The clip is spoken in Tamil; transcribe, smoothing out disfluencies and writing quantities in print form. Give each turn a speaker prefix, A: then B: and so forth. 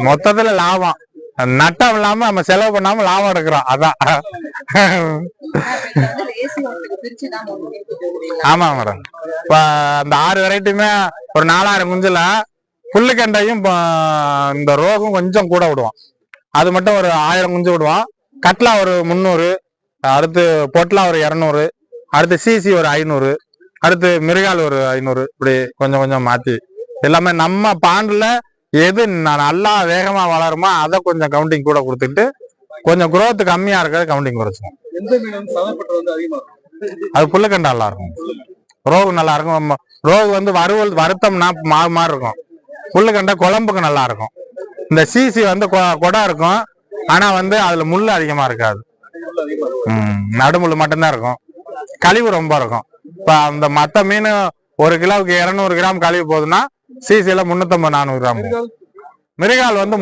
A: மொத்தத்துல லாபம். நட்டம் இல்லாம நம்ம செலவு பண்ணாம லாபம் எடுக்கிறோம். அதான். ஆமா மேடம். இப்ப அந்த 6 வெரைட்டியுமே ஒரு 4000 குஞ்சுல புல்லுக்கண்டையும் இந்த ரோகும் கொஞ்சம் கூட விடுவோம். அது மட்டும் ஒரு 1000 குஞ்சு விடுவோம். கட்லா ஒரு 300, அடுத்து பொட்லா ஒரு 200, அடுத்து சிசி ஒரு 500, அடுத்து மிருகால் ஒரு 500. இப்படி கொஞ்சம் கொஞ்சம் மாத்தி எல்லாமே நம்ம பாண்டுல எது நல்லா வேகமா வளருமோ அதை கொஞ்சம் கவுண்டிங் கூட கொடுத்துட்டு கொஞ்சம் குரோத் கம்மியா இருக்கிறது கவுண்டிங் குறைச்சிடும். அது புல்லுக்கண்டா நல்லா இருக்கும். ரோகு நல்லா இருக்கும். ரோகு வந்து வருத்தம்னா மாவு மாதிரி இருக்கும். புல்லுக்கண்டா குழம்புக்கு நல்லா இருக்கும். இந்த சிசி வந்து கொடை இருக்கும். ஆனா வந்து அதுல முள்ளு அதிகமா இருக்காது. நடுமுள்ளு மட்டும்தான் இருக்கும். கழிவு ரொம்ப இருக்கும். இப்ப அந்த மத்த மீன் 1 கிலோவுக்கு 200 கிராம் கழிவு போகுதுன்னா சிசில 350-400 கிராம். மிருகால் வந்து